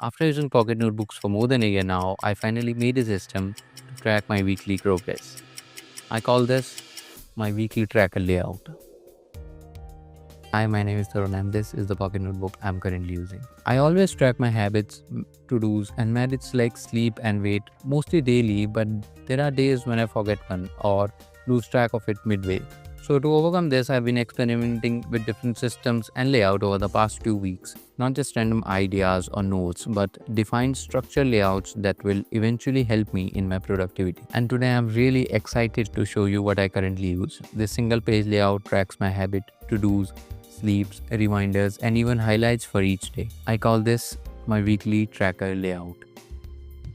After using pocket notebooks for more than a year now, I finally made a system to track my weekly progress. I call this my weekly tracker layout. Hi, my name is Tarun and this is the pocket notebook I'm currently using. I always track my habits, to-dos and habits like sleep and weight, mostly daily, but there are days when I forget one or lose track of it midway. So to overcome this, I've been experimenting with different systems and layout over the past 2 weeks. Not just random ideas or notes, but defined structured layouts that will eventually help me in my productivity. And today I'm really excited to show you what I currently use. This single page layout tracks my habit, to-dos, sleeps, reminders, and even highlights for each day. I call this my weekly tracker layout.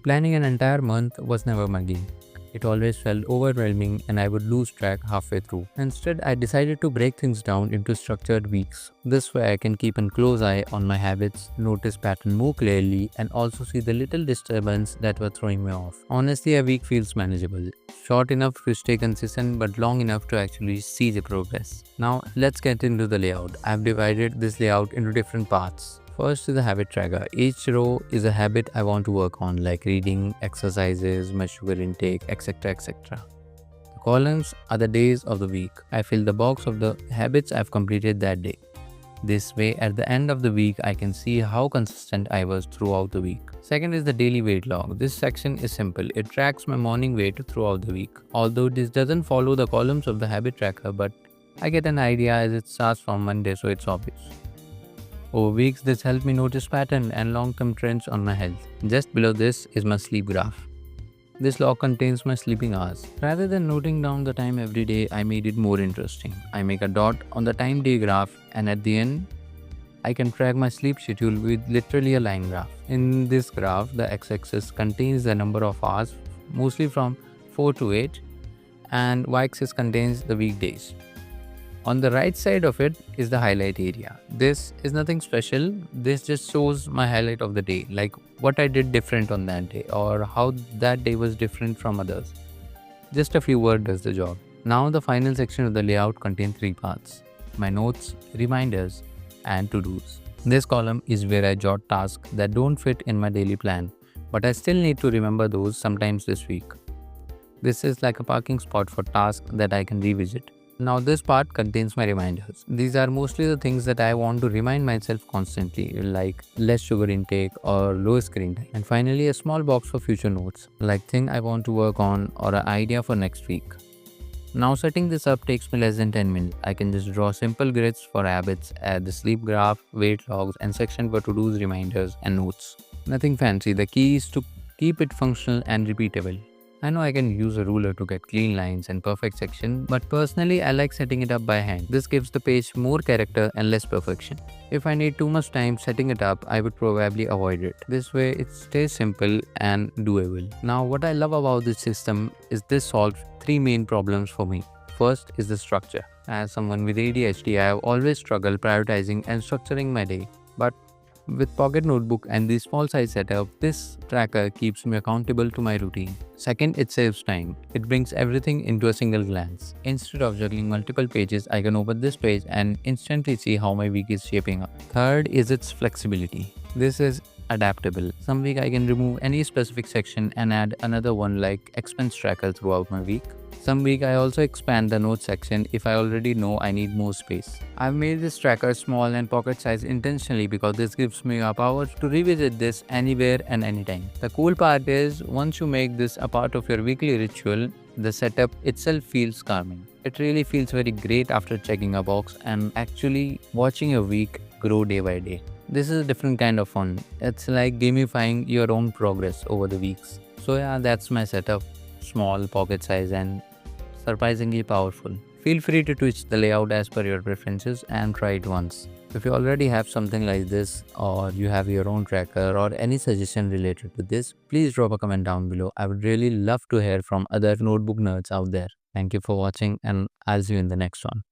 Planning an entire month was never my game. It always felt overwhelming and I would lose track halfway through. Instead, I decided to break things down into structured weeks. This way I can keep a close eye on my habits, notice pattern more clearly, and also see the little disturbance that were throwing me off. Honestly, a week feels manageable. Short enough to stay consistent but long enough to actually see the progress. Now let's get into the layout. I've divided this layout into different parts. First is the habit tracker. Each row is a habit I want to work on, like reading, exercises, my sugar intake, etc. etc. The columns are the days of the week. I fill the box of the habits I've completed that day. This way, at the end of the week, I can see how consistent I was throughout the week. Second is the daily weight log. This section is simple. It tracks my morning weight throughout the week. Although this doesn't follow the columns of the habit tracker, but I get an idea as it starts from Monday, so it's obvious. Over weeks, this helped me notice pattern and long-term trends on my health. Just below this is my sleep graph. This log contains my sleeping hours. Rather than noting down the time every day, I made it more interesting. I make a dot on the time day graph and at the end, I can track my sleep schedule with literally a line graph. In this graph, the x-axis contains the number of hours, mostly from 4 to 8, and y-axis contains the weekdays. On the right side of it is the highlight area. This is nothing special. This just shows my highlight of the day, like what I did different on that day or how that day was different from others. Just a few words does the job. Now the final section of the layout contains 3 parts: my notes, reminders, and to-dos. This column is where I jot tasks that don't fit in my daily plan, but I still need to remember those sometimes this week. This is like a parking spot for tasks that I can revisit. Now this part contains my reminders. These are mostly the things that I want to remind myself constantly, like less sugar intake or low screen time. And finally, a small box for future notes, like thing I want to work on or an idea for next week. Now setting this up takes me less than 10 minutes. I can just draw simple grids for habits, add the sleep graph, weight logs, and section for to-dos, reminders, and notes. Nothing fancy. The key is to keep it functional and repeatable. I know I can use a ruler to get clean lines and perfect section, but personally I like setting it up by hand. This gives the page more character and less perfection. If I need too much time setting it up, I would probably avoid it. This way it stays simple and doable. Now what I love about this system is this solves 3 main problems for me. First is the structure. As someone with ADHD, I have always struggled prioritizing and structuring my day. But with Pocket Notebook and the small size setup, this tracker keeps me accountable to my routine. Second, it saves time. It brings everything into a single glance. Instead of juggling multiple pages, I can open this page and instantly see how my week is shaping up. Third is its flexibility. This is adaptable. Some week I can remove any specific section and add another one like expense tracker throughout my week. Some week I also expand the notes section if I already know I need more space. I've made this tracker small and pocket size intentionally because this gives me a power to revisit this anywhere and anytime. The cool part is once you make this a part of your weekly ritual, the setup itself feels calming. It really feels very great after checking a box and actually watching your week grow day by day. This is a different kind of fun. It's like gamifying your own progress over the weeks. So yeah, that's my setup. Small, pocket size, and surprisingly powerful. Feel free to twitch the layout as per your preferences and try it once. If you already have something like this or you have your own tracker or any suggestion related to this, please drop a comment down below. I would really love to hear from other notebook nerds out there. Thank you for watching and I'll see you in the next one.